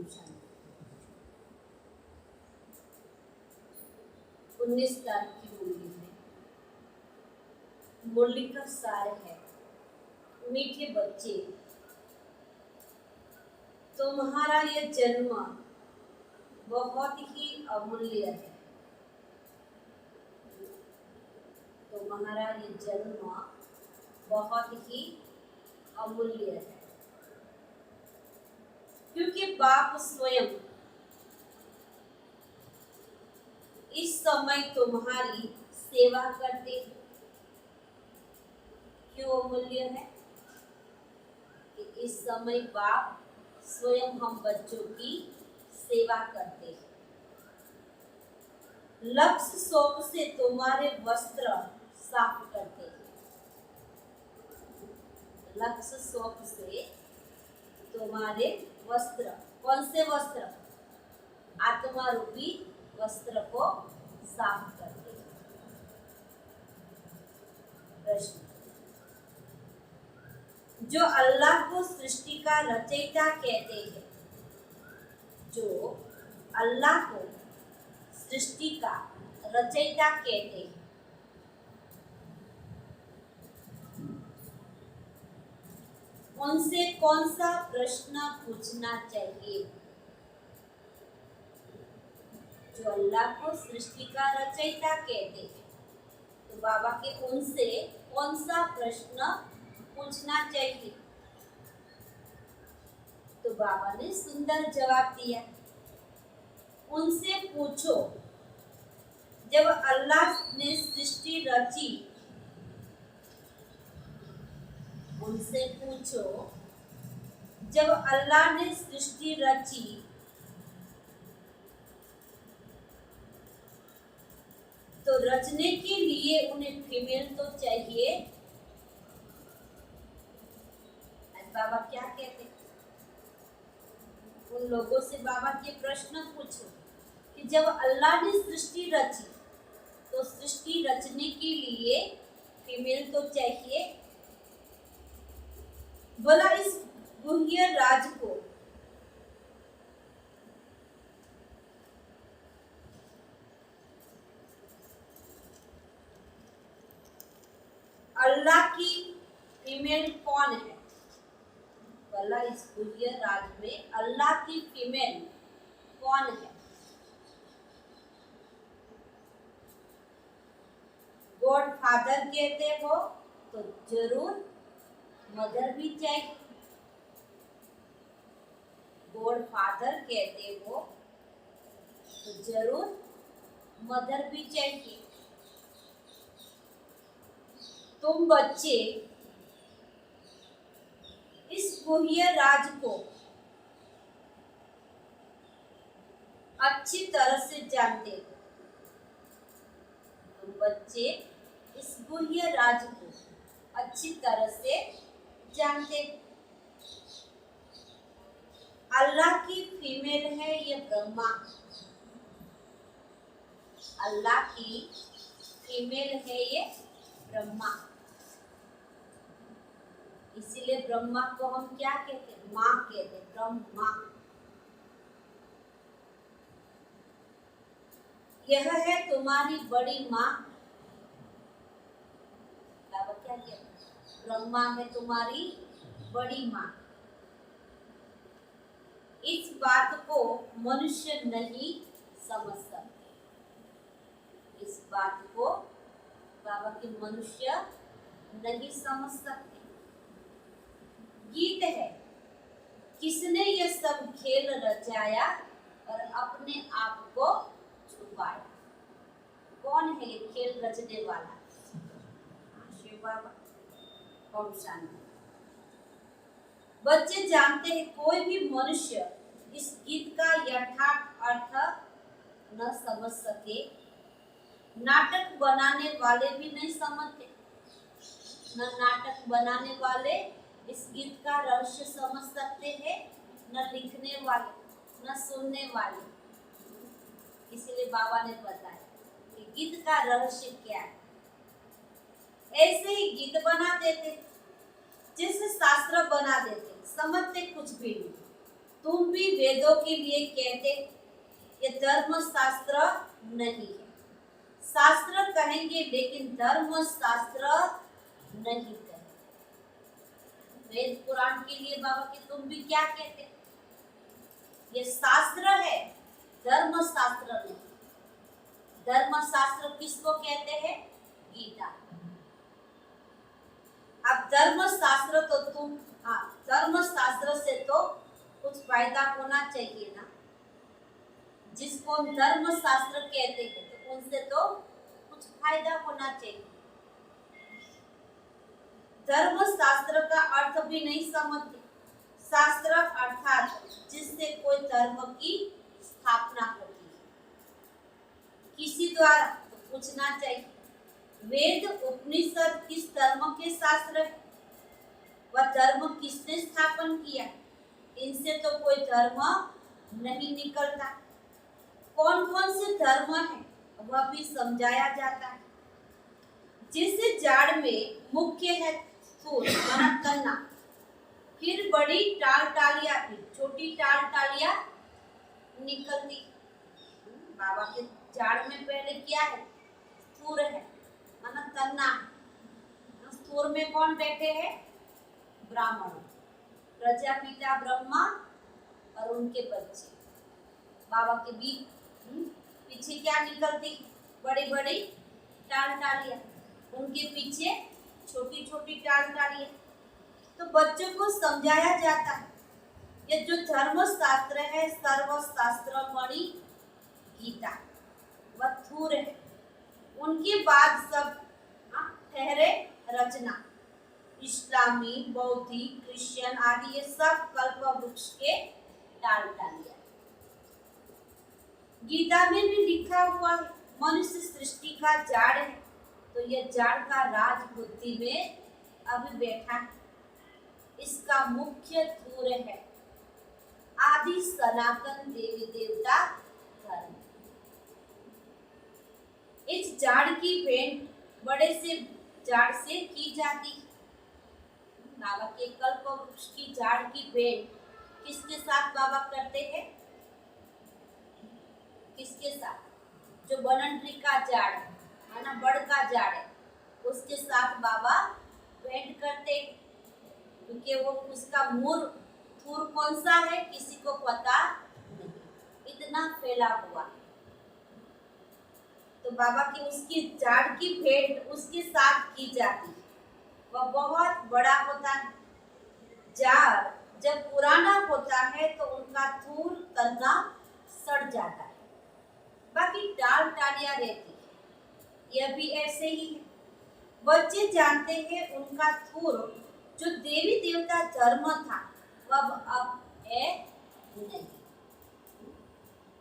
शांति। 19 तारीख की मुरली है। मुरली का सार है, मीठे बच्चे, तुम्हारा ये जन्म बहुत ही अमूल्य है। तुम्हारा ये जन्म बहुत ही अमूल्य है, क्योंकि बाप स्वयं इस समय तुम्हारी सेवा करते हैं। क्यों अमूल्य है? कि इस समय बाप स्वयं हम बच्चों की सेवा करते हैं। लक्ष्य सोप से तुम्हारे वस्त्र साफ करते हैं। लक्ष्य सोप से तुम्हारे वस्त्र, कौन से वस्त्र? आत्मा रूपी वस्त्र को साफ करते हैं। प्रश्न, जो अल्लाह को सृष्टि का रचयिता कहते हैं, जो अल्लाह को सृष्टि का रचयिता कहते हैं, उनसे कौन सा प्रश्न पूछना चाहिए? जो अल्लाह को सृष्टि का रचयिता कहते हैं, तो बाबा के उनसे कौन सा प्रश्न पूछना चाहिए? तो बाबा ने सुंदर जवाब दिया। उनसे पूछो, जब अल्लाह ने सृष्टि रची, उनसे पूछो, जब अल्लाह ने सृष्टि रची तो रचने के लिए उन्हें फीमेल तो चाहिए। बाबा क्या कहते? उन लोगों से बाबा के प्रश्न पूछो कि जब अल्लाह ने सृष्टि रची तो सृष्टि रचने के लिए फीमेल तो चाहिए। बोला, इस गुह्य राज को अल्लाह की फीमेल कौन है? बोला, इस गुह्य राज में अल्लाह की फीमेल कौन है? गॉड फादर कहते हो तो जरूर मदर भी चाहिए। गॉड फादर कहते हो तो जरूर मदर भी चाहिए। तुम बच्चे इस गुह्य राज को अच्छी तरह से जानते हो। तुम बच्चे इस गुह्य राज को अच्छी तरह से जानते हो। अल्लाह की फीमेल है ये ब्रह्मा। अल्लाह की फीमेल है ये ब्रह्मा। इसीलिए ब्रह्मा को हम क्या कहते हैं? माँ कहते हैं, ब्रह्मा। यह है तुम्हारी बड़ी माँ। बाबा क्या कहते हैं? ब्रह्मा है तुम्हारी बड़ी माँ। इस बात को मनुष्य नहीं समझ सकते। इस बात को बाबा के मनुष्य नहीं समझ सकते। गीत है, किसने ये सब खेल रचाया और अपने आप को छुपाया? कौन है ये खेल रचने वाला? शिव बाबा। ओम शांति। बच्चे जानते हैं, कोई भी मनुष्य इस गीत का यथार्थ अर्थ न समझ सके। नाटक बनाने वाले भी नहीं समझते। न नाटक बनाने वाले इस गीत का रहस्य समझ सकते हैं, न लिखने वाले, न सुनने वाले। इसलिए बाबा ने बताया कि गीत का रहस्य क्या है। ऐसे ही गीत बना देते, जैसे शास्त्र बना देते, समझते कुछ भी नहीं। तुम भी वेदों के लिए कहते, ये धर्म शास्त्र नहीं है। शास्त्र कहेंगे लेकिन धर्म शास्त्र नहीं कहेंगे। वेद पुराण के लिए बाबा के तुम भी क्या कहते, ये शास्त्र है, धर्म शास्त्र नहीं। धर्म शास्त्र किसको कहते हैं? गीता। अब धर्म शास्त्र तो तुम, हाँ, धर्म शास्त्र से तो कुछ फायदा होना चाहिए ना। जिसको हम धर्म शास्त्र कहते हैं तो उनसे तो कुछ फायदा होना चाहिए। धर्म शास्त्र का अर्थ भी नहीं समझते। शास्त्र अर्थात जिससे कोई धर्म की स्थापना होती है किसी द्वारा, तो पूछना चाहिए वेद उपनिषद किस धर्म के शास्त्र है, वह धर्म किसने स्थापन किया? इनसे तो कोई धर्म नहीं निकलता। कौन कौन से धर्म है वह भी समझाया जाता है। जैसे जाड़ में मुख्य है स्थूल माना तन्ना, फिर बड़ी टाल टालियां, फिर छोटी टाल टालियां निकलती। बाबा के जाड़ में पहले क्या है? स्थूल है माना तन्ना। स्थूल में कौन बैठे हैं? ब्राह्मण, प्रजापिता ब्रह्मा और उनके बच्चे। बाबा के बीच पीछे क्या निकलती? बड़ी बड़ी टाल टालियां, उनके पीछे छोटी छोटी टाल टालियां। तो बच्चों को समझाया जाता है ये जो धर्म शास्त्र है, सर्वशास्त्र मणि गीता, वह थूर है। उनके बाद सब ठहरे रचना, इस्लामी, बौद्धिक, क्रिश्चियन आदि, ये सब कल्प वृक्ष के टाल टालियां। गीता में भी लिखा हुआ है मनुष्य सृष्टि का जाड़ है, तो यह जाड़ का राज बुद्धि में अभी बैठा है। इसका मुख्य धूर है आदि सनातन देवी देवता धर्म। इस जाड़ की भेंट बड़े से जाड़ से की जाती है। बाबा के कल्प वृक्ष की जाड़ की भेंट किसके साथ बाबा करते हैं? किसके साथ? जो बनन ट्री का जाड़ है ना, बड़ का जाड़ है, उसके साथ बाबा भेंट करते, क्योंकि वो उसका मूल थूर कौन सा है किसी को पता नहीं, इतना फैला हुआ। तो बाबा की उसकी जाड़ की भेंट उसके साथ की जाती है। वह बहुत बड़ा होता है। जाड़ जब पुराना होता है तो उनका थूर तन्ना सड़ जाता है, बाकी टाल टालियां रहती है। यह भी ऐसे ही है। बच्चे जानते हैं उनका थूर जो देवी देवता धर्म था वह अब है नहीं।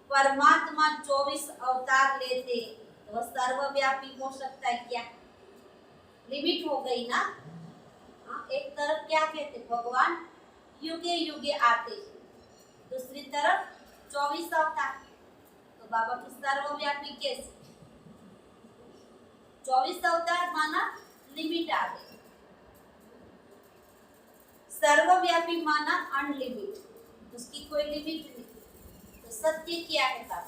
परमात्मा 24 अवतार लेते तो वह सर्वव्यापी हो सकता है क्या? लिमिट हो गई ना। एक तरफ क्या कहते भगवान युगे युगे आते, दूसरी तरफ 24 अवतार। तो बाबा की सर्वव्यापी कैसे? 24 अवतार माना लिमिट आ गई, सर्वव्यापी माना अनलिमिट, उसकी कोई लिमिट नहीं। तो सत्य क्या है बाबा?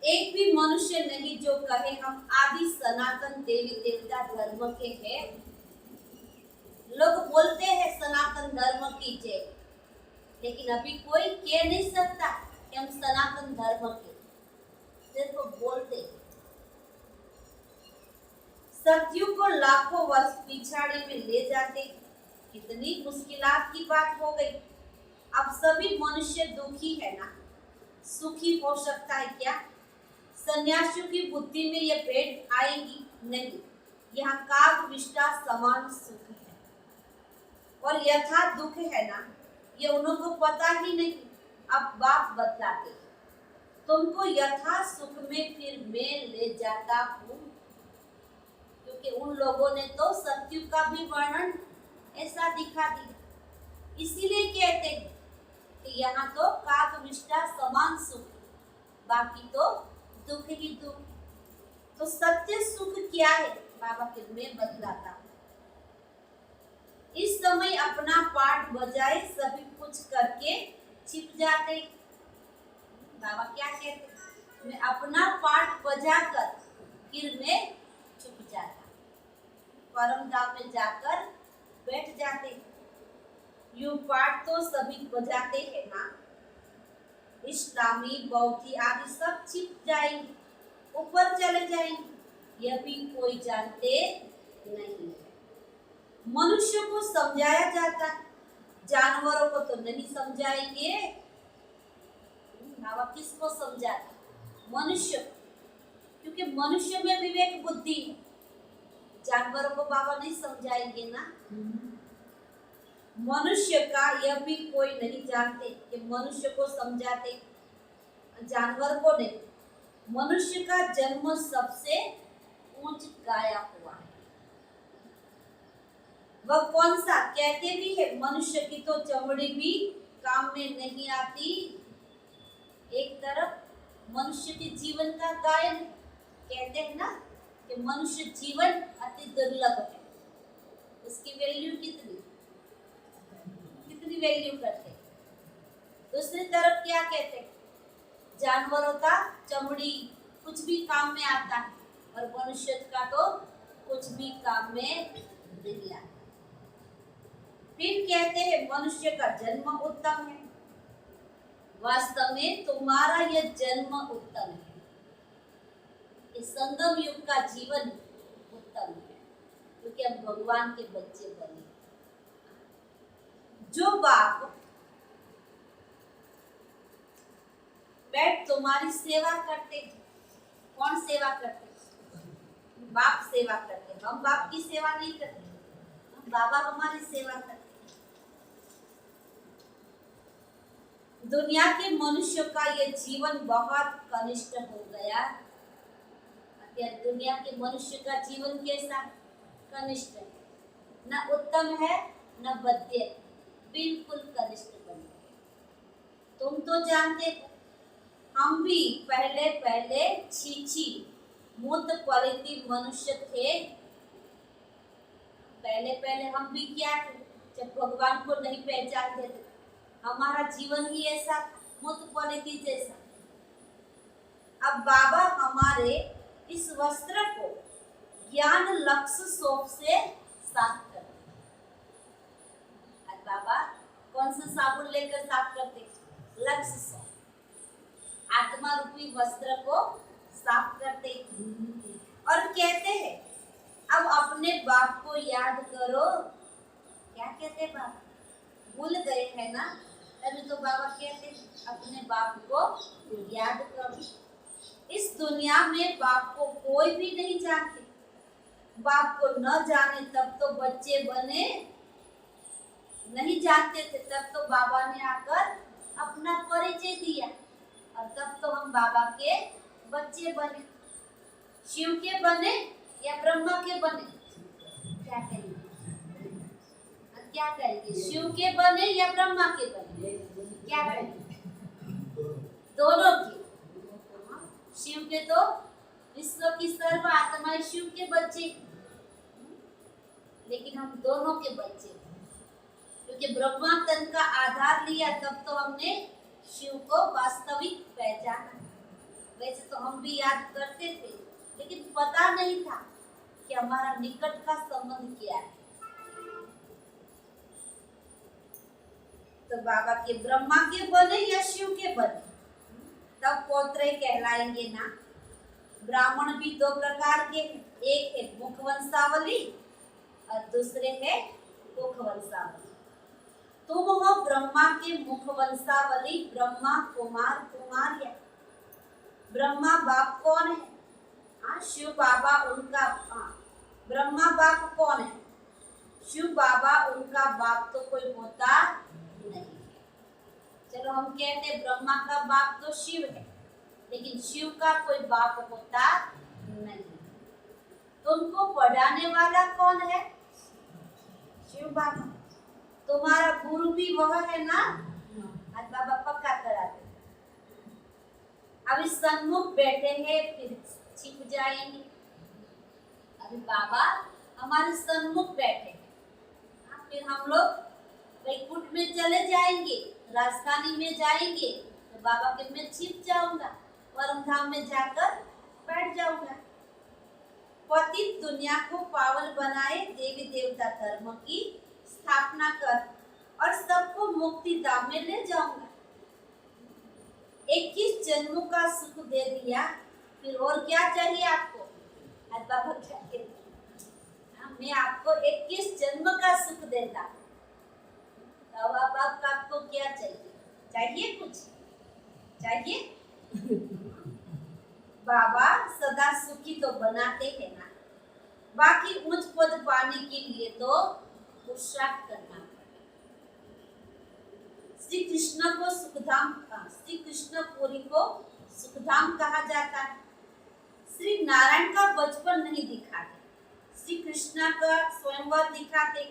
एक भी मनुष्य नहीं जो कहे हम आदि सनातन देवी देवता धर्म के हैं। लोग बोलते हैं सनातन धर्म की जय, लेकिन अभी कोई कह नहीं सकता कि हम सनातन धर्म के, सिर्फ बोलते हैं। सत्युग को लाखों वर्ष पिछाड़ी में ले जाते, कितनी मुश्किलात की बात हो गई। अब सभी मनुष्य दुखी है ना, सुखी हो सकता है क्या? सन्यासियों की बुद्धि में यह भेंट आएगी नहीं। यहाँ काग विष्टा समान सुख है और यथा दुख है ना, ये उनको पता ही नहीं। अब बाप बतलाते, तुमको यथा सुख में फिर मैं ले जाता हूँ, क्योंकि उन लोगों ने तो सत्युग का भी वर्णन ऐसा दिखा दिया। इसीलिए कहते हैं कि यहाँ तो काग विष्टा समान सुख, बाकी तो दुख ही दुख। तो सत्य सुख क्या है बाबा के मैं बतलाता हूँ। इस समय अपना अपना पाठ बजाए सभी कुछ करके छिप जाते। बाबा क्या कहते, मैं अपना पाठ बजाकर फिर मैं छुप जाता, परम धाम में जाकर बैठ जाते। यूं पाठ तो सभी बजाते हैं ना, इस्लामी बौद्धि आदि सब छिप जाएंगे, ऊपर चले जाएंगे, यह भी कोई जानते नहीं है। मनुष्य को समझाया जाता, जानवरों को तो नहीं समझाएंगे। बाबा किसको समझाते, मनुष्य, क्योंकि मनुष्य में विवेक बुद्धि है। जानवरों को बाबा नहीं समझाएंगे ना। मनुष्य का यह भी कोई नहीं जानते कि मनुष्य को समझाते, जानवर को नहीं। मनुष्य का जन्म सबसे ऊंच गाया हुआ है। वह कौन सा, कहते भी है मनुष्य की तो चमड़ी भी काम में नहीं आती। एक तरफ मनुष्य के जीवन का गायन कहते हैं ना कि मनुष्य जीवन अति दुर्लभ है, उसकी वैल्यू कितनी वैल्यू करते। दूसरी तरफ क्या कहते, जानवरों का चमड़ी कुछ भी काम में आता है और मनुष्य का तो कुछ भी काम में नहीं आता। फिर कहते हैं मनुष्य का जन्म उत्तम है। वास्तव में तुम्हारा यह जन्म उत्तम है, इस संगम युग का जीवन उत्तम है, क्योंकि हम भगवान के बच्चे बने। जो बाप बैठ तुम्हारी सेवा करते, कौन सेवा करते, बाप सेवा करते। हम बाप की सेवा नहीं करते, बाबा हमारी सेवा करते। दुनिया के मनुष्य का यह जीवन बहुत कनिष्ठ हो गया। दुनिया के मनुष्य का जीवन कैसा, कनिष्ठ है, न उत्तम है न बद्य, बिल्कुल कनिष्ठ बन गए। तुम तो जानते हो, हम भी पहले पहले छीछी मूत पलिती मनुष्य थे। पहले पहले हम भी क्या थे, जब भगवान को नहीं पहचानते थे, हमारा जीवन ही ऐसा मूत पलिती जैसा। अब बाबा हमारे इस वस्त्र को ज्ञान लक्ष्य सोप से साफ करते। बाबा कौन सा साबुन लेकर साफ करते, लक्ष्य सोप। आत्मा रूपी वस्त्र को साफ करते और कहते हैं अब अपने बाप को याद करो। क्या कहते बाबा, भूल गए हैं ना, तभी तो बाबा कहते अपने बाप को याद करो। इस दुनिया में बाप को कोई भी नहीं जानते। बाप को न जाने तब तो बच्चे बने, नहीं जानते थे तब तो बाबा ने आकर अपना परिचय दिया और तब तो हम बाबा के बच्चे बने। शिव के बने या ब्रह्मा के बने, क्या कहेंगे, क्या कहेंगे, शिव के बने या ब्रह्मा के बने, क्या कहेंगे, दोनों के। शिव के तो विश्व की सर्व आत्माएं शिव के बच्चे, लेकिन हम दोनों के बच्चे, क्योंकि ब्रह्मा तन का आधार लिया तब तो हमने शिव को वास्तविक पहचाना। वैसे तो हम भी याद करते थे, लेकिन पता नहीं था कि हमारा निकट का संबंध क्या है। तो बाबा के ब्रह्मा के बने या शिव के बने, तब पौत्र कहलाएंगे ना। ब्राह्मण भी दो प्रकार के, एक है मुख वंशावली और दूसरे है कुख वंशावली। तुम हो ब्रह्मा के मुख वंशावली, ब्रह्मा कुमार कुमारिया। ब्रह्मा बाप कौन है, हाँ शिव बाबा उनका, हाँ ब्रह्मा बाप कौन है, शिव बाबा उनका बाप तो कोई होता नहीं। चलो हम कहते हैं ब्रह्मा का बाप तो शिव है, लेकिन शिव का कोई बाप होता नहीं। तुमको पढ़ाने वाला कौन है, शिव बाबा। तुम्हारा गुरु भी वह है ना, आज बाबा पक्का कराते। अभी सन्मुख बैठे हैं फिर छिप जाएंगे। अभी बाबा हमारे सन्मुख बैठे हैं, फिर हम लोग वैकुंठ में चले जाएंगे, राजधानी में जाएंगे तो बाबा के मैं छिप जाऊंगा, परम धाम में जाकर बैठ जाऊंगा। पतित दुनिया को पावन बनाए, देवी देवता धर्म की स्थापना कर और सबको मुक्ति धाम में ले जाऊंगा। 21 जन्मों का सुख दे दिया, फिर और क्या चाहिए आपको? बाबा क्या कहते, मैं आपको 21 जन्म का सुख देता, अब आपको क्या चाहिए? चाहिए कुछ? चाहिए? बाबा सदा सुखी तो बनाते हैं ना, बाकी उच्च पद पाने के लिए तो पुरुषार्थ करना पड़ेगा। श्री कृष्ण को सुखधाम, श्री कृष्णपुरी को सुखधाम कहा जाता है। श्री नारायण का बचपन नहीं दिखाते, श्री कृष्ण का स्वयंवर दिखाते।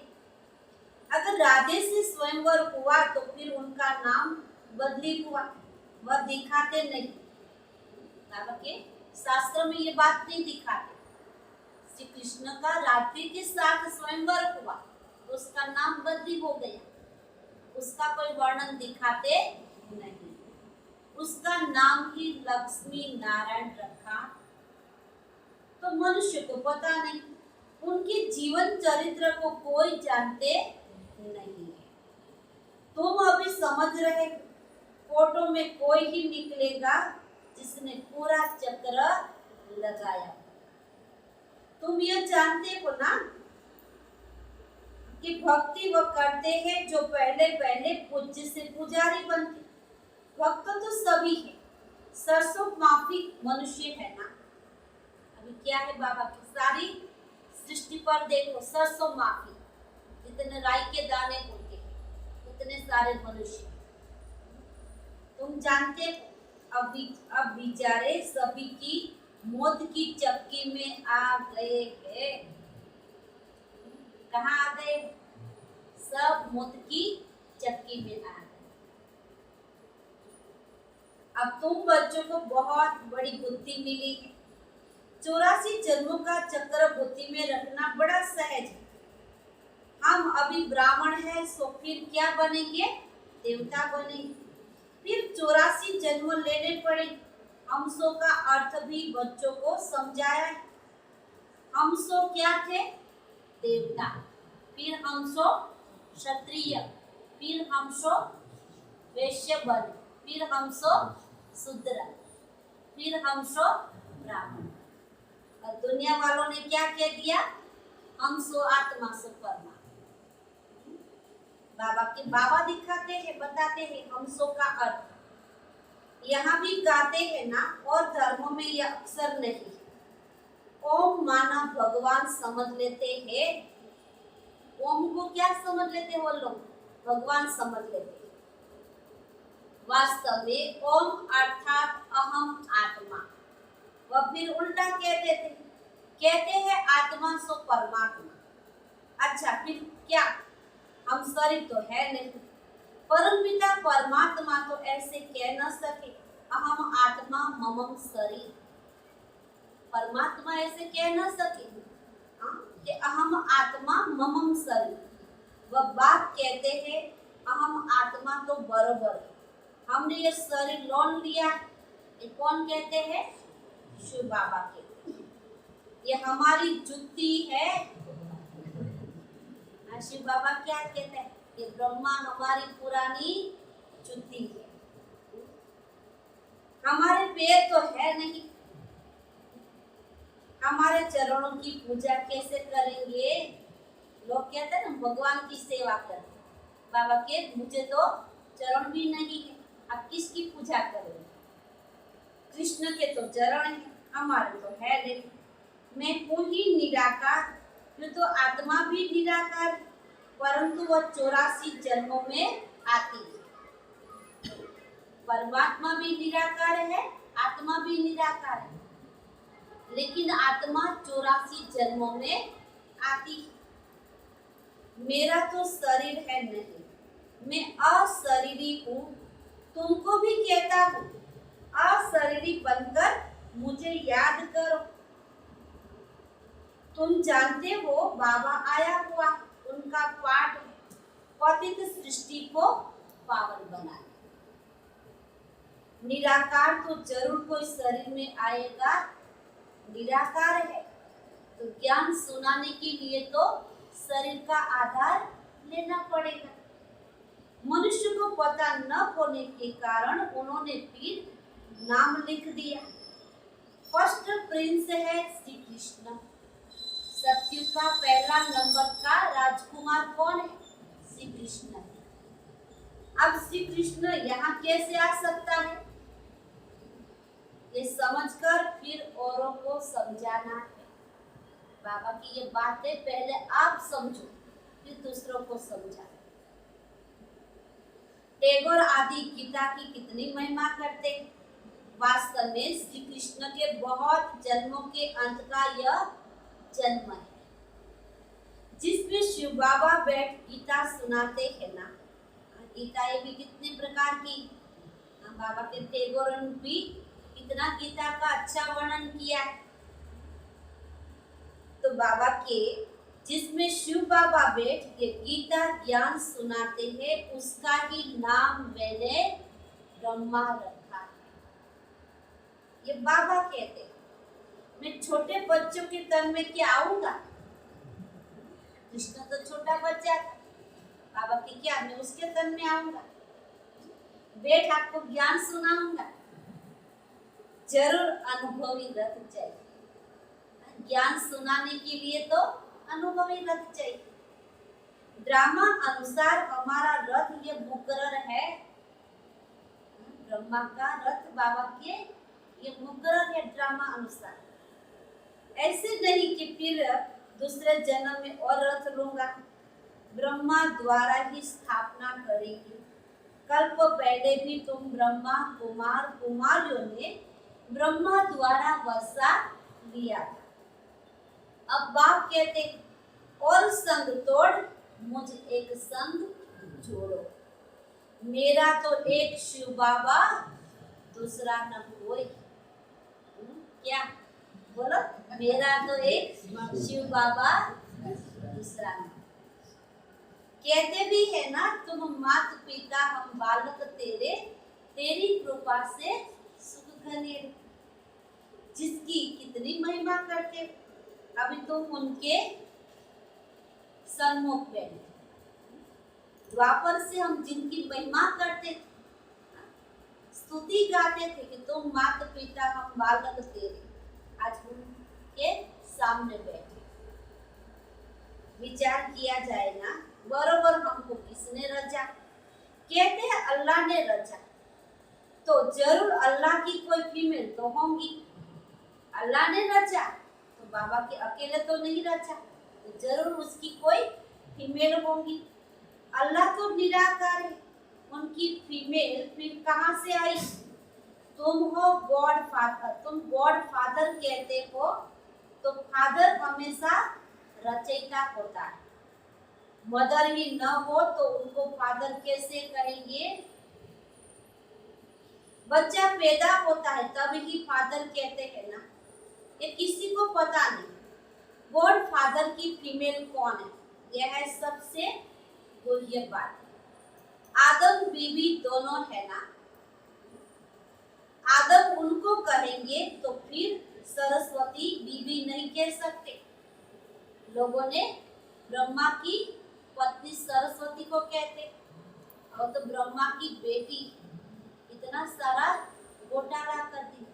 अगर राधे से स्वयंवर हुआ तो फिर उनका नाम बदली हुआ, वह दिखाते नहीं। बाबा के शास्त्र में ये बात नहीं दिखाते। श्री कृष्ण का राधे के साथ स्वयंवर हुआ तो उसका नाम बदली हो गया, उसका कोई वर्णन दिखाते नहीं। उसका नाम ही लक्ष्मी नारायण रखा तो मनुष्य को पता नहीं, उनके जीवन चरित्र को कोई जानते नहीं है। तुम अभी समझ रहे, फोटो में कोई ही निकलेगा जिसने पूरा चक्र लगाया। तुम ये जानते हो ना कि भक्ति वो करते हैं जो पहले पहले पूज्य से पुजारी बनते। भक्त तो सभी है, सरसों माफी मनुष्य है ना। अभी क्या है बाबा की सारी सृष्टि पर देखो, सरसों माफी, जितने राई के दाने होते हैं उतने सारे मनुष्य। तुम जानते हो अब बेचारे सभी की मौत की चक्की में आ गए हैं। कहाँ आ गए? सब मौत की चक्की में आ गए। अब तुम बच्चों को बहुत बड़ी बुद्धि मिली है। 84 जन्मों का चक्र बुद्धि में रखना बड़ा सहज है। हम अभी ब्राह्मण हैं, सो फिर क्या बनेंगे? देवता बनेंगे। फिर 84 जन्म लेने पड़े। हमसों का अर्थ भी बच्चों को समझाया है। हमसों क्या थे? देवता, फिर हमसों क्षत्रिय, फिर हमसों वैश्य बने, फिर हमसों शूद्र, फिर हमसों ब्राह्मण। और दुनिया वालों ने क्या कह दिया? हमसों आत्मा सो परमात्मा। बाबा दिखाते हैं, बताते हैं हमसों का अर्थ। यहाँ भी गाते हैं ना, और धर्मों में यह अक्सर नहीं है। ओम माना भगवान समझ लेते हैं। ओम को क्या समझ लेते हैं वो लोग? भगवान समझ लेते हैं। वास्तव में ओम अर्थात अहम आत्मा। वह फिर उल्टा कहते हैं आत्मा सो परमात्मा। अच्छा, फिर क्या? हम शरीर तो है नहीं। परमपिता परमात्मा तो ऐसे कह न सके अहम आत्मा ममम शरीर। परमात्मा ऐसे कह न सके कि अहम आत्मा ममम शरीर। वह बात कहते हैं अहम आत्मा तो बरोबर है, हमने ये शरीर लौट लिया। ये कौन कहते हैं? शिव बाबा कहते हैं। ये हमारी जुत्ती है। शिव बाबा क्या कहते हैं? ये ब्रह्मा हमारी पुरानी जुत्ती है। हमारे पैर तो है नहीं, हमारे चरणों की पूजा कैसे करेंगे? लोग कहते हैं ना भगवान की सेवा करते। बाबा के मुझे तो चरण भी नहीं है, आप किसकी पूजा करेंगे? कृष्ण के तो चरण है, हमारे तो है नहीं। मैं हूँ ही निराकार, जो तो आत्मा भी निराकार, परंतु वह 84 जन्मों में आती है। परमात्मा भी निराकार है, आत्मा भी निराकार है, लेकिन आत्मा 84 जन्मों में आती है। मेरा तो शरीर है नहीं, मैं अशरीरी हूँ। तुमको भी कहता हूँ अशरीरी बनकर मुझे याद करो। तुम जानते हो बाबा आया हुआ, उनका पाठ है। पतित सृष्टि को पावन बनाए। निराकार तो जरूर कोई शरीर में आएगा, निराकार है तो ज्ञान सुनाने के लिए तो शरीर का आधार लेना पड़ेगा। मनुष्य को पता न होने के कारण उन्होंने फिर नाम लिख दिया। फर्स्ट प्रिंस है श्री कृष्ण। सत्युग का पहला नंबर का राजकुमार कौन है? श्री कृष्ण है। अब श्री कृष्ण यहाँ कैसे आ सकता है, ये समझकर फिर औरों को समझाना है। बाबा की ये बातें पहले आप समझो, फिर दूसरों को समझा। टैगोर आदि गीता की कितनी महिमा करते हैं। वास्तव में श्री कृष्ण के बहुत जन्मों के अंत का यह जन्म है, जिसमें शिव बाबा बैठ गीता सुनाते हैं ना। गीता ये भी कितने प्रकार की, बाबा के टैगोर ने भी कितना गीता का अच्छा वर्णन किया है। तो बाबा के जिसमें शिव बाबा बैठ के गीता ज्ञान सुनाते हैं, उसका ही नाम मैंने ब्रह्मा रखा है। ये बाबा कहते हैं, मैं छोटे बच्चों के तन में क्या आऊंगा? कृष्ण तो छोटा बच्चा था, बाबा की क्या मैं उसके तन में आऊंगा? बैठ आपको ज्ञान सुनाऊंगा? जरूर अनुभवी रथ चाहिए। ज्ञान सुनाने के लिए तो अनुभवी रथ चाहिए। ड्रामा अनुसार हमारा रथ ये मुकर्रर है। ब्रह्मा का रथ बाबा के ये मुकर्रर है ड्रामा अनुसार। ऐसे नहीं कि फिर दूसरे जन्म में और रथ लूंगा। ब्रह्मा द्वारा ही स्थापना करेंगे। कल्प पहले भी तुम ब्रह्मा कुमार कुमारियों ने ब्रह्मा द्वारा वसा लिया था। अब बाप कहते और संग तोड़ मुझ एक संग जोड़ो। मेरा तो एक शिव बाबा दूसरा न कोई। क्या बोलो? मेरा तो एक शिव बाबा दूसरा न। कहते भी है ना, तुम मात पिता हम बालक तेरे, तेरी कृपा से सुख घनेरे। जिसकी कितनी महिमा करते, अभी तुम उनके सन्मुख बैठे। द्वापर से हम जिनकी महिमा करते थे, स्तुति गाते थे कि तुम माता पिता हम बालक तेरे, आज उनके सामने बैठे। विचार किया जाए ना, बरोबर हमको किसने रचा? कहते हैं अल्लाह ने रचा, तो जरूर अल्लाह की कोई फीमेल तो होंगी। अल्लाह ने रचा तो बाबा के अकेले तो नहीं रचा, तो जरूर उसकी कोई फीमेल होंगी। अल्लाह तो निराकार है, उनकी फीमेल फिर कहाँ से आई? तुम हो गॉड फादर, तुम गॉड फादर कहते हो, तो फादर हमेशा रचयिता होता है। मदर ही न हो तो उनको फादर कैसे कहेंगे? बच्चा पैदा होता है तब ही फादर कहते हैं ना, ये किसी को पता नहीं। गॉड फादर की फीमेल कौन है, यह है सबसे गुह्य बात। आदम बीवी दोनों है ना, आदम उनको कहेंगे तो फिर सरस्वती बीवी नहीं कह सकते। लोगों ने ब्रह्मा की पत्नी सरस्वती को कहते, और तो ब्रह्मा की बेटी, इतना सारा घोटाला कर दिया।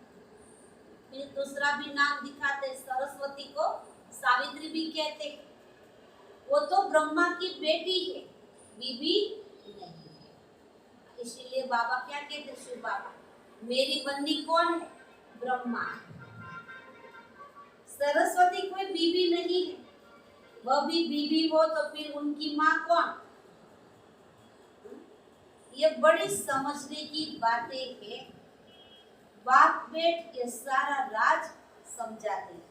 फिर दूसरा भी नाम दिखाते, सरस्वती को सावित्री भी कहते। वो तो ब्रह्मा की बेटी है, बीवी नहीं है। इसीलिए बाबा क्या कहते, शिव बाबा, मेरी बंदी कौन है? ब्रह्मा। सरस्वती कोई बीवी नहीं है, वह भी बीवी हो तो फिर उनकी माँ कौन? ये बड़ी समझने की बातें है। बाप बेट ये सारा राज समझाते हैं।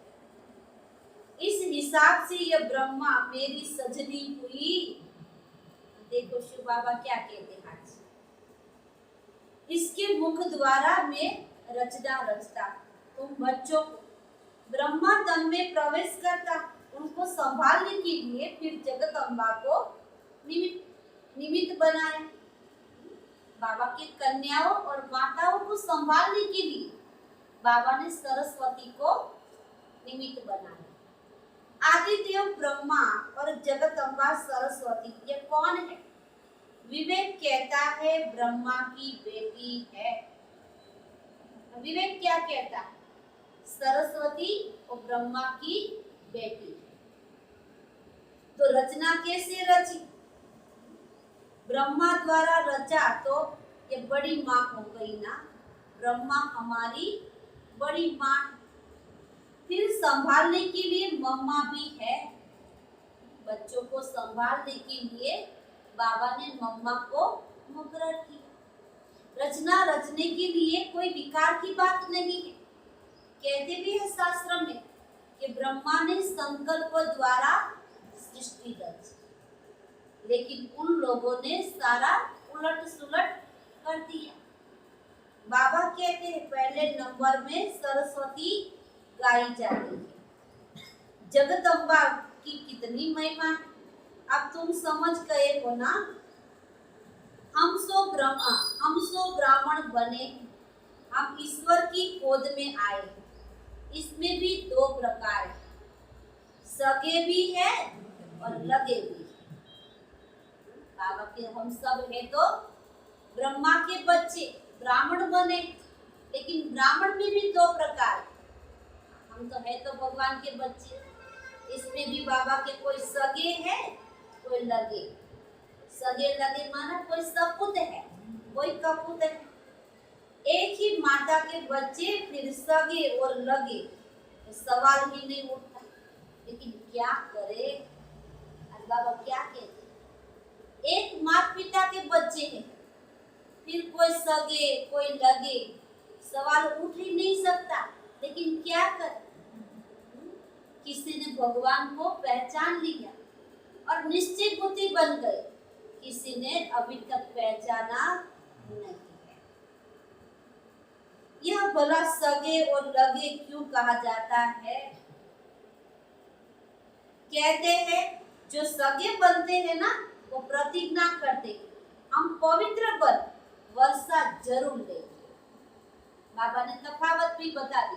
इस हिसाब से ये ब्रह्मा मेरी सजनी हुई। देखो शिव बाबा क्या कहते हैं, इसके मुख द्वारा मैं रचता तुम बच्चों को। ब्रह्मा तन में प्रवेश करता, उनको संभालने के लिए फिर जगदम्बा को निमित्त निमित्त बनाया। बाबा के कन्याओं और माताओं को संभालने के लिए बाबा ने सरस्वती को निमित्त बनाया। आदिदेव ब्रह्मा और जगदम्बा सरस्वती ये कौन है? विवेक कहता है ब्रह्मा की बेटी है। विवेक क्या कहता है? सरस्वती और ब्रह्मा की बेटी। तो रचना कैसे रची? ब्रह्मा द्वारा रचा तो ये बड़ी माँ हो गई ना। ब्रह्मा हमारी बड़ी माँ। फिर संभालने के लिए मम्मा भी है। बच्चों को संभालने के लिए बाबा ने मम्मा को मुकर्रर किया। रचना रचने के लिए कोई विकार की बात नहीं है। कहते भी है शास्त्र में कि ब्रह्मा ने संकल्प द्वारा सृष्टि रची, लेकिन उन लोगों ने सारा उलट सुलट कर दिया। बाबा कहते हैं पहले नंबर में सरस्वती गाई जाती है। जगदम्बा की कितनी महिमा है, अब तुम समझ गए हो ना। हम सो ब्राह्मण बने, हम ईश्वर की गोद में आए। इसमें भी दो प्रकार है, सगे भी है और लगे भी है। बाबा के हम सब है तो ब्रह्मा के बच्चे, ब्राह्मण बने, लेकिन ब्राह्मण में भी दो प्रकार। हम तो है तो भगवान के बच्चे, इसमें भी बाबा के कोई सगे है कोई लगे। सगे लगे माना कोई सपूत है कोई कपूत है। एक ही माता के बच्चे फिर सगे और लगे, तो सवाल ही नहीं उठता। लेकिन क्या करे, बाबा क्या कहते? एक माता पिता के बच्चे हैं, फिर कोई सगे कोई लगे, सवाल उठ ही नहीं सकता। लेकिन क्या करे? किसी ने भगवान को पहचान लिया और निश्चित बुद्धि बन गए, किसी ने अभी तक पहचाना नहीं है। यह भला सगे और लगे क्यों कहा जाता है? कहते हैं जो सगे बनते हैं ना वो प्रतिज्ञा करते हैं, हम पवित्र बन वर्षा जरूर लेंगे। बाबा ने तफावत भी बता दी।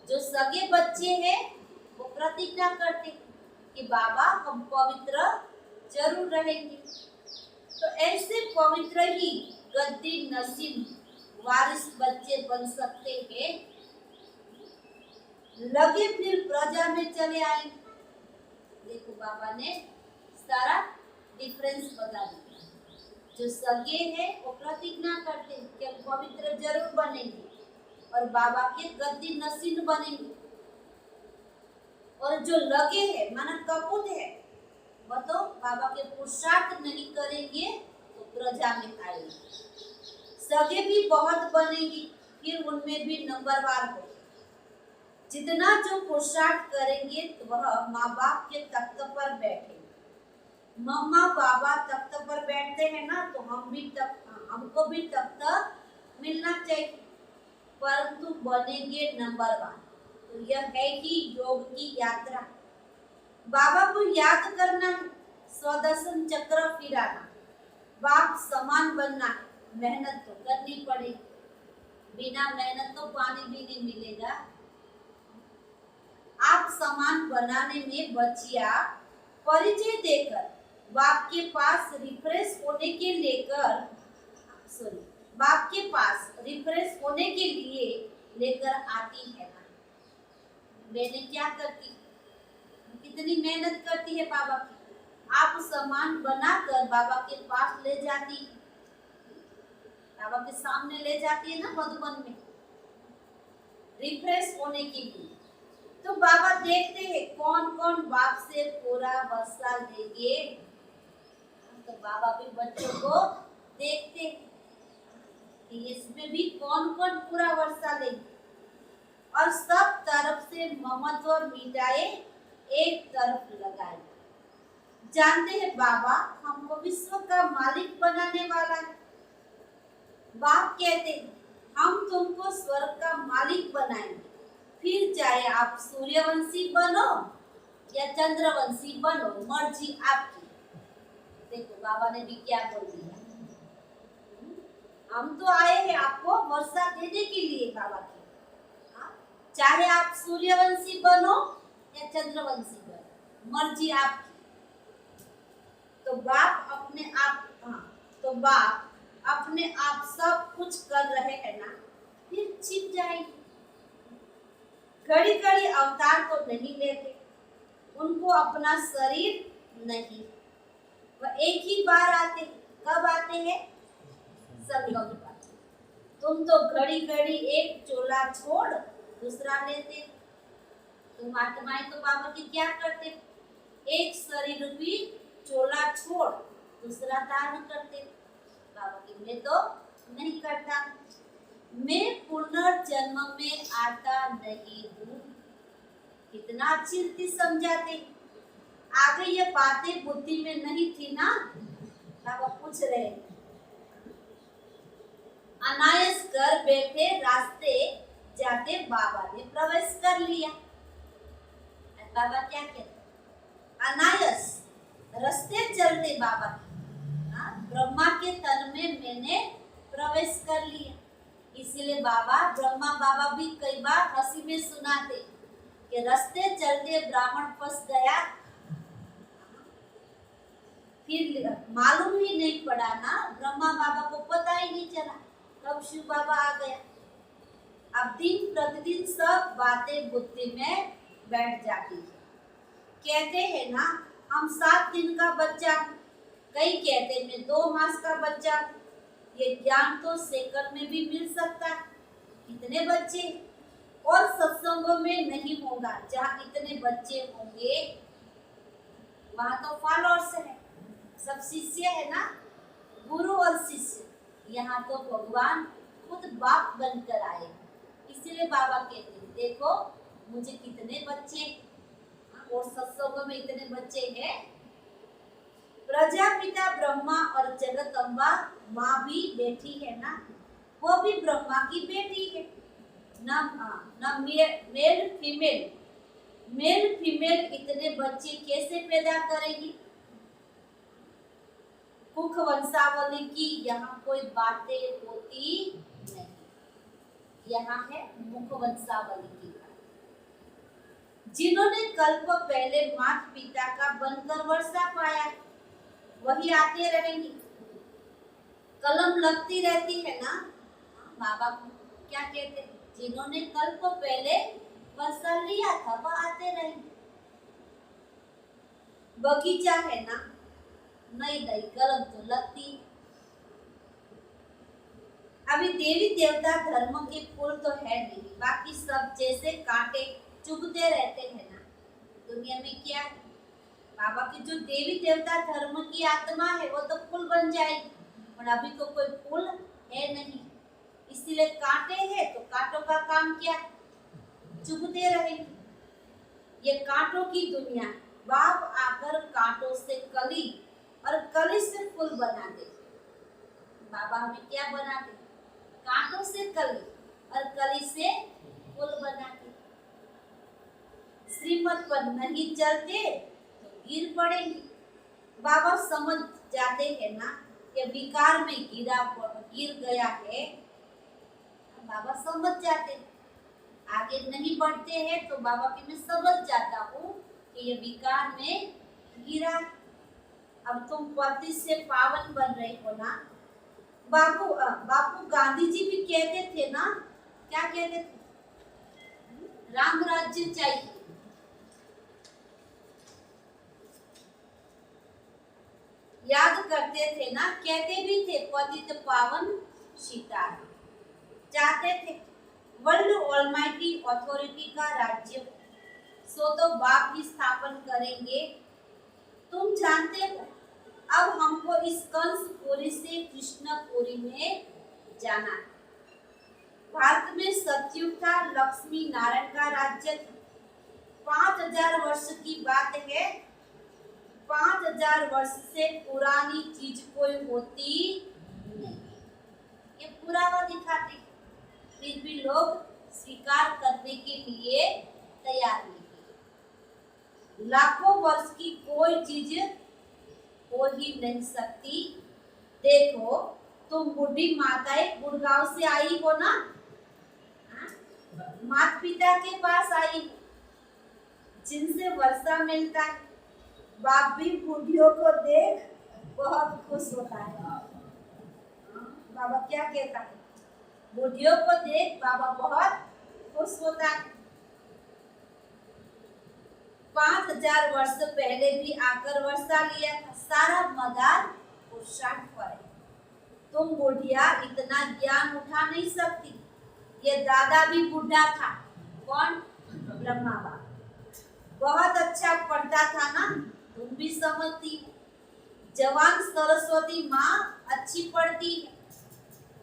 जो सगे बच्चे हैं वो प्रतिज्ञा करते कि बाबा हम पवित्र जरूर रहेंगे। तो ऐसे पवित्र ही गद्दी नसीब वारिस बच्चे बन सकते हैं। लगे फिर प्रजा में चले आएंगे। देखो बाबा ने सारा डिफरेंस बता दिया। जो सगे हैं वो प्रतिज्ञा करते हैं कि हम पवित्र जरूर बनेंगे और बाबा के गद्दी नसीब बनेंगे। और जो लगे हैं माना कपूत है, वह तो बाबा के पुरुषार्थ नहीं करेंगे तो प्रजा में आएंगे। सगे भी बहुत बनेंगे, फिर उनमें भी नंबरवार हो। जितना जो पुरुषार्थ करेंगे तो वह माँ बाप के तख्त पर बैठेंगे। मम्मा बाबा तख्त पर बैठते हैं ना, तो हमको भी तख्त मिलना चाहिए, परंतु बनेंगे नंबरवार। तो यह है कि योग की यात्रा। बाबा को याद करना है, स्वदर्शन चक्र फिराना, बाप समान बनना है। मेहनत तो करनी पड़ेगी, बिना मेहनत तो पानी भी नहीं मिलेगा। आप समान बनाने में बच्चिया परिचय देकर बाप के पास रिफ्रेश होने के लिए लेकर आती है ना। मैंने क्या करती, कितनी मेहनत करती है बाबा की। आप सामान बनाकर बाबा के पास ले जाती है, बाबा के सामने ले जाती है ना मधुबन में, रिफ्रेश होने के लिए। तो बाबा देखते हैं कौन कौन बाप से पूरा वर्षा लेंगे। तो बाबा भी बच्चों को देखते हैं कि इसमें भी कौन कौन पूरा वर्षा लेंगे, और सब तरफ से ममत्व मिटाए एक तरफ लगाए। जानते हैं बाबा हमको विश्व का मालिक बनाने वाला है। बाप कहते हैं हम तुमको स्वर्ग का मालिक बनाएंगे, फिर चाहे आप सूर्यवंशी बनो या चंद्रवंशी बनो, मर्जी आपकी। देखो बाबा ने भी क्या बोल दिया, हम तो आए हैं आपको वर्षा देने के लिए बाबा की। हाँ? चाहे आप सूर्यवंशी बनो या चंद्रवंशी बनो, मर्जी आपकी। तो बाप अपने आप, हाँ, तो बाप अपने आप सब कुछ कर रहे हैं ना, फिर छिप जाएगी। घड़ी घड़ी अवतार तो नहीं लेते, उनको अपना शरीर नहीं, वह एक ही बार आते। कब आते हैं? संगम पर। तुम तो घड़ी घड़ी एक चोला छोड़ दूसरा लेते। तुम आत्माएं तो बाबा की क्या करते? एक शरीर रूपी चोला छोड़ दूसरा धारण करते। बाबा की मैं तो नहीं करता, मैं पुनर्जन्म में आता नहीं हूँ। कितना अच्छी रीति समझाते। आगे ये बातें बुद्धि में नहीं थी ना, बाबा पूछ रहे। अनायास घर बैठे रास्ते जाते बाबा ने प्रवेश कर लिया। बाबा क्या कहते? अनायास रास्ते चलते बाबा, ब्रह्मा के तन में मैंने प्रवेश कर लिया। इसीलिए बाबा, ब्रह्मा बाबा भी कई बार हंसी में सुनाते कि रास्ते चलते ब्राह्मण फंस गया, फिर मालूम ही नहीं पड़ा ना, ब्रह्मा बाबा को पता ही नहीं चला कब शिव बाबा आ गया। अब दिन प्रतिदिन सब बातें बुद्धि में बैठ जाती है। कहते हैं ना हम 7 दिन का बच्चा, कई कहते मैं 2 मास का बच्चा। ये ज्ञान तो सेकंड में भी मिल सकता है। इतने बच्चे और सत्संगों में नहीं होगा। जहाँ इतने बच्चे होंगे वहाँ तो फॉलोअर्स है, सब शिष्य है ना, गुरु और शिष्य। यहाँ तो भगवान खुद बाप बनकर आए। इसीलिए बाबा कहते हैं देखो मुझे कितने बच्चे, और सत्संगों में इतने बच्चे हैं। प्रजापिता ब्रह्मा और जगदम्बा माँ भी बैठी है ना, वो भी ब्रह्मा की बेटी है ना। मेल फीमेल इतने बच्चे कैसे पैदा करेगी? कुख वंशावली की यहाँ कोई बातें होती नहीं, यहाँ है मुख वंशावली की बात। जिन्होंने कल्प पहले माता पिता का बनकर वर्षा पाया वही आते रहेंगे। कलम लगती रहती है ना, बाबा क्या कहते हैं? जिन्होंने कल्प पहले वर्षा लिया था वह आते रहेंगे। बगीचा है ना, नई नई कलम तो लगती। अभी देवी देवता धर्म के फूल तो है नहीं, बाकी सब जैसे कांटे चुभते रहते हैं ना। दुनिया में क्या है? बाबा की जो देवी देवता धर्म की आत्मा है वो तो फूल बन जाएगी, और अभी तो कोई फूल है नहीं। इसीलिए कांटे हैं तो कांटों का काम क्या? चुभते रहेंगे। ये कांटों की दुनिया। बाप आकर कांटों से कली और कली से फूल बना दे। बाबा हमें क्या बनाते? कांटों से कली और कली से फूल बनाते। श्रीमत पर नहीं चलते तो गिर पड़ेंगे। बाबा समझ जाते हैं ना कि विकार में गिर गया है। बाबा समझ जाते, आगे नहीं बढ़ते हैं तो बाबा की मैं समझ जाता हूँ कि ये विकार में गिरा। अब तुम पति से पावन बन रहे हो ना। बापू गांधी जी भी कहते थे ना, क्या कहते थे? राम राज्य चाहिए। याद करते थे ना, कहते भी थे पतित पावन सीता चाहते थे। वर्ल्ड ऑलमाइटी अथॉरिटी का राज्य सो तो बाप ही स्थापन करेंगे। तुम जानते हो अब हमको इस कंसपुरी से कृष्णपुरी में जाना है। भारत में सतयुग था, लक्ष्मी नारायण का राज्य था। 5000 वर्ष की बात है। 5000 वर्ष से पुरानी चीज कोई होती नहीं। ये पुराना दिखाते, फिर भी लोग स्वीकार करने के लिए तैयार नहीं। लाखों वर्ष की कोई चीज हो ही नहीं सकती। देखो, तुम बूढ़ी माताएं गुड़गांव से आई हो ना, माता पिता के पास आई हो, जिनसे वर्षा मिलता है। बाप भी बूढ़ियों को देख बहुत खुश होता है। बाबा क्या कहता है? बूढ़ियों को देख बाबा बहुत खुश होता है। 5000 वर्ष पहले भी आकर वर्षा लिया था, सारा मदार पुरुषार्थ पर है। तुम बुढ़िया इतना ज्ञान उठा नहीं सकती। ये दादा भी बूढ़ा था। कौन? ब्रह्मा बाबा। बहुत अच्छा पढ़ता था ना, तुम भी समझती हो। जवान सरस्वती माँ अच्छी पढ़ती है,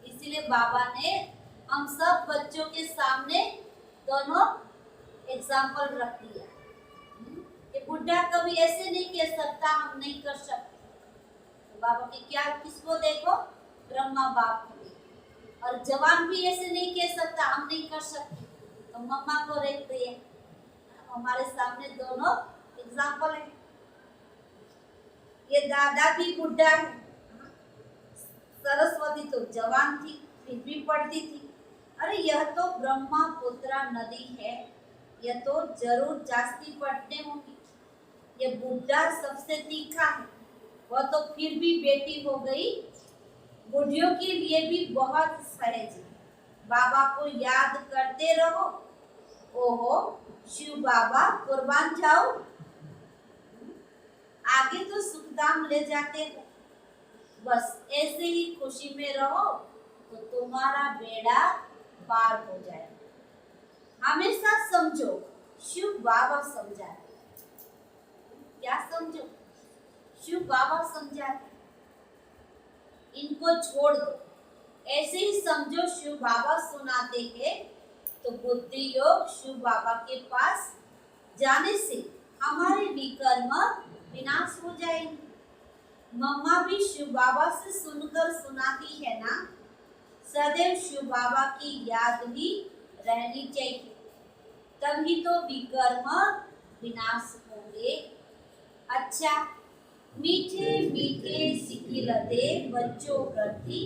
इसीलिए बाबा ने हम सब बच्चों के सामने दोनों एग्जाम्पल रख दिया। कि बुढ़ा कभी ऐसे नहीं कह सकता हम नहीं कर सकते। तो बाबा के क्या, किसको देखो? ब्रह्मा बाप को देखो। और जवान भी ऐसे नहीं कह सकता हम नहीं कर सकते, तो मम्मा को रख दिए। हमारे सामने दोनों एग्जाम्पल है। ये दादा भी बुढ़ा है, सरस्वती तो जवान थी फिर भी पढ़ती थी। अरे यह तो ब्रह्मपुत्रा नदी है, यह तो जरूर जास्ती पढ़ते होंगी। ये बुढ़ा सबसे तीखा है, वह तो फिर भी बेटी हो गई। बुढ़ियों के लिए भी बहुत सहज है। बाबा को याद करते रहो। ओहो शिव बाबा कुर्बान जाओ, आगे तो सुखधाम ले जाते हो। बस ऐसे ही खुशी में रहो तो तुम्हारा बेड़ा पार हो जाएगा। हमेशा समझो शिव बाबा समझाते। क्या समझो? शिव बाबा समझाते। इनको छोड़ दो, ऐसे ही समझो शिव बाबा सुनाते हैं। तो बुद्धि योग शिव बाबा के पास जाने से हमारे विकर्म विनाश हो जाएंगे। मम्मा भी शिव बाबा से सुनकर सुनाती है ना, सदैव शिव बाबा की याद भी रहनी चाहिए, तभी तो विकर्म विनाश होंगे। अच्छा, मीठे मीठे सिकिलते बच्चों प्रति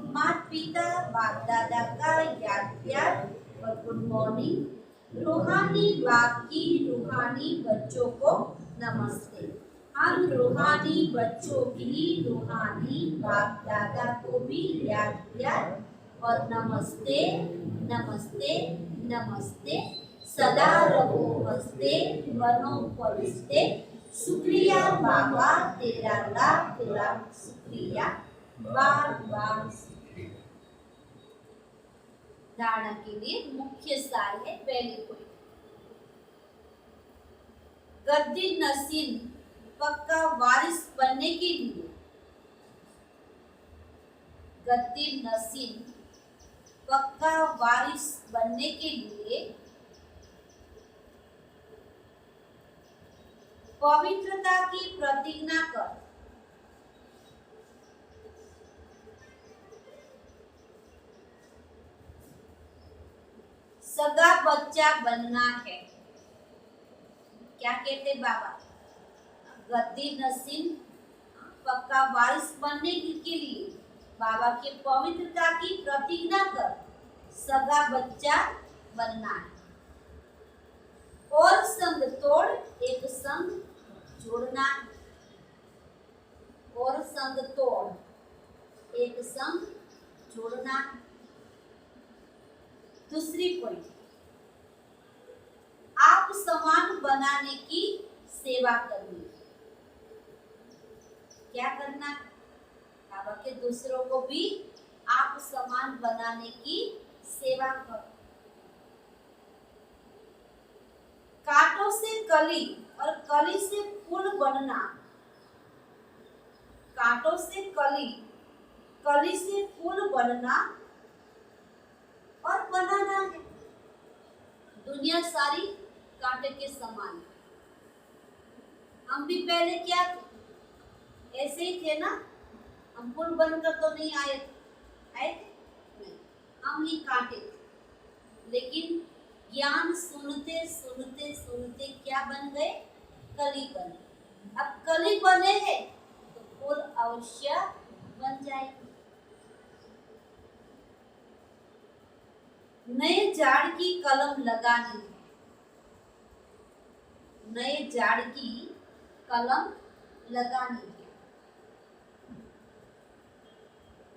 माता पिता बाप दादा का याद प्यार और गुड मॉर्निंग। रूहानी बाप की रूहानी बच्चों को नमस्ते। हम रूहानी बच्चों की रूहानी बाप दादा को भी याद प्यार और नमस्ते नमस्ते नमस्ते। सदा रहो हंसते, बनो फरिश्ते। शुक्रिया बाबा तेरा लाख लाख शुक्रिया, बार बार शुक्रिया। धारणा के लिए मुख्य सार है पहली पॉइंट। गद्दी नसीन पक्का वारिस बनने के लिए, गद्दी नसीन पक्का वारिस बनने के लिए पवित्रता की प्रतिज्ञा कर। सगा बच्चा बनना है। क्या कहते बाबा? गद्दी नसीन पक्का वारिस बनने के लिए बाबा के पवित्रता की प्रतिज्ञा कर, सगा बच्चा बनना है। और संग तोड़ एक संग जोड़ना है। और संग तोड़ एक संग जोड़ना है। दूसरी पॉइंट, आप समान बनाने की सेवा करनी। क्या करना? बाबा के दूसरों को भी आप समान बनाने की सेवा करो। कांटों से कली और कली से फूल बनना। कांटों से कली, कली से फूल बनना और बनाना है। दुनिया सारी कांटे के समान। हम भी पहले क्या थे? ऐसे ही थे ना। हम फूल बनकर तो नहीं आए थे, आए थे? नहीं, हम ही कांटे थे। लेकिन ज्ञान सुनते सुनते सुनते क्या बन गए? कली बने। अब कली बने हैं तो फूल अवश्य बन जाएगी। नए झाड़ की कलम लगानी है। नए झाड़ की कलम लगानी है।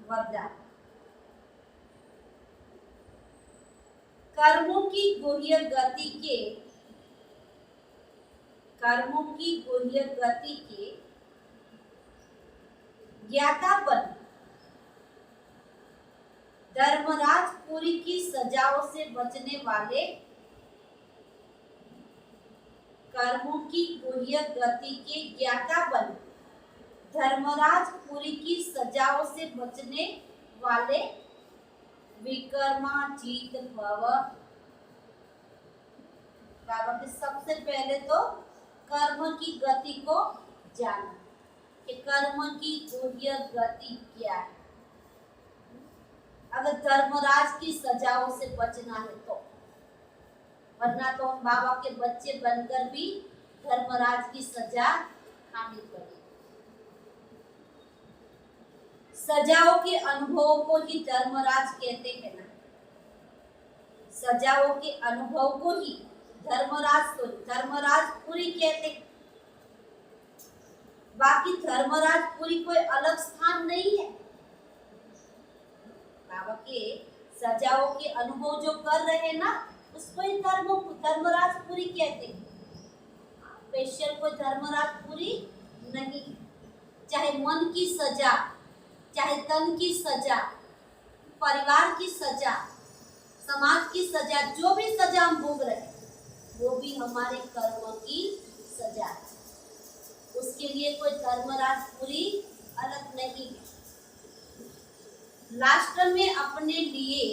वरदान। कर्मों की गुह्य गति के ज्ञाता बन धर्मराज पुरी की सजाओं से बचने वाले, कर्मों की गुह्य गति के ज्ञाता बन धर्मराज पुरी की सजाओं से बचने वाले विक्रमाजीत भव। बाबा के सबसे पहले तो कर्म की गति को जाना कि कर्म की गुह्य गति क्या है। अगर धर्मराज की सजाओं से बचना है तो, वरना तो हम बाबा के बच्चे बनकर भी धर्मराज की सजा खानी पड़ेगी। सजाओं के अनुभव को ही धर्मराज कहते हैं ना। सजाओं के अनुभव को ही धर्मराज पुरी कहते हैं। बाकी धर्मराज पुरी कोई अलग स्थान नहीं है। बाबा के सजाओं के अनुभव जो कर रहे हैं ना, उसको ही धर्मराज पुरी कहते हैं। स्पेशल कोई धर्मराज पुरी नहीं। चाहे मन की सजा, चाहे तन की सजा, परिवार की सजा, समाज की सजा, जो भी सजा हम भोग रहे हैं वो भी हमारे कर्मों की सजा है। उसके लिए कोई धर्मराज पुरी अलग नहीं है। लास्ट में अपने लिए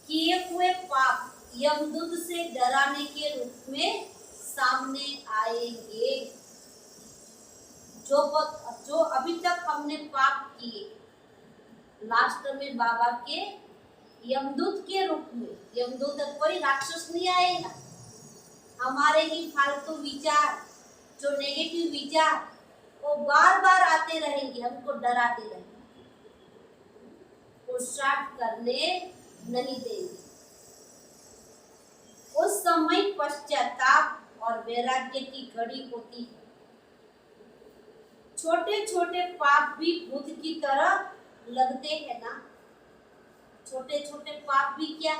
किए हुए पाप यमदूत से डराने के रूप में सामने आएंगे। जो अभी तक हमने पाप किए, लास्ट में बाबा के यमदूत के रूप में, यमदूत कोई राक्षस नहीं आएगा, हमारे ही फालतू विचार, जो नेगेटिव विचार वो बार बार आते रहेंगे, हमको डराते रहेंगे, पुरुषार्थ करने नहीं देंगे। उस समय पश्चाताप और वैराग्य की घड़ी होती है। छोटे छोटे पाप भी भूत की तरह लगते हैं ना। छोटे छोटे पाप भी क्या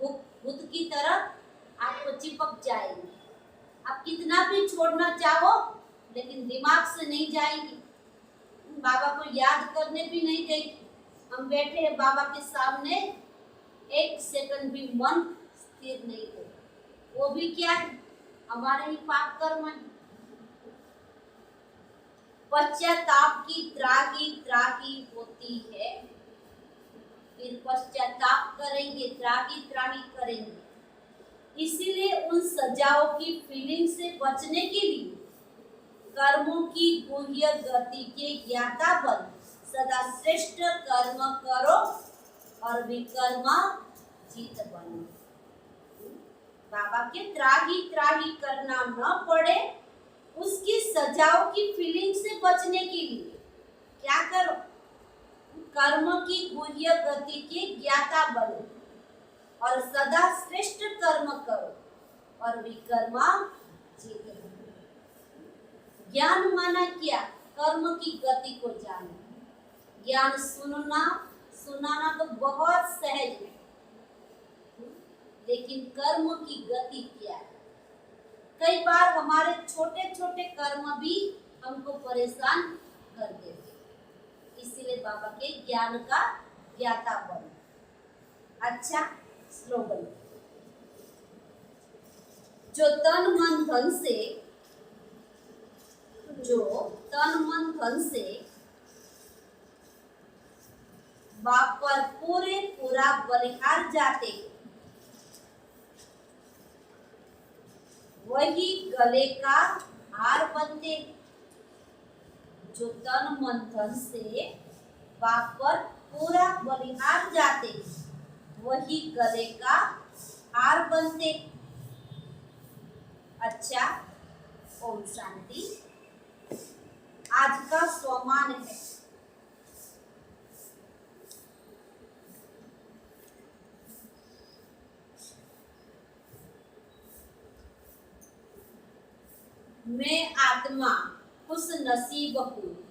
भूत की तरह आपको चिपक जाएंगे। आप कितना भी छोड़ना चाहो लेकिन दिमाग से नहीं जाएंगे, बाबा को याद करने भी नहीं देंगे। हम बैठे हैं बाबा के सामने, एक सेकंड भी मन स्थिर नहीं होगा। वो भी क्या है, हमारे ही पाप कर्म है। पश्चाताप की त्राही त्राही होती है। फिर पश्चाताप करेंगे, त्राही त्राही करेंगे। इसीलिए उन सजाओं की फीलिंग से बचने के लिए कर्मों की गुह्य गति के ज्ञाता बन सदा श्रेष्ठ कर्म करो और विकर्मा जीत बनो। बाबा के त्राही त्राही करना न पड़े, उसकी सजाओं की फीलिंग से बचने के लिए क्या करो, कर्म की गुह्य गति के ज्ञाता बनो और सदा श्रेष्ठ कर्म करो और विकर्मा जीत बनो। ज्ञान माना क्या, कर्म की गति को जानना। ज्ञान सुनाना तो बहुत सहज है, लेकिन कर्म की गति क्या है। कई बार हमारे छोटे छोटे कर्म भी हमको परेशान कर देते, इसीलिए बाबा के ज्ञान का ज्ञाता बनो। अच्छा स्लोगन, जो तन मन धन से बाप पर पूरा बलिहार जाते, वही गले का हार बनते। जो तन मन धन से बाप पर पूरा बलिहार जाते, वही गले का हार बनते। अच्छा, ओम शांति। आज का समान है। मैं आत्मा खुश नसीब हूँ,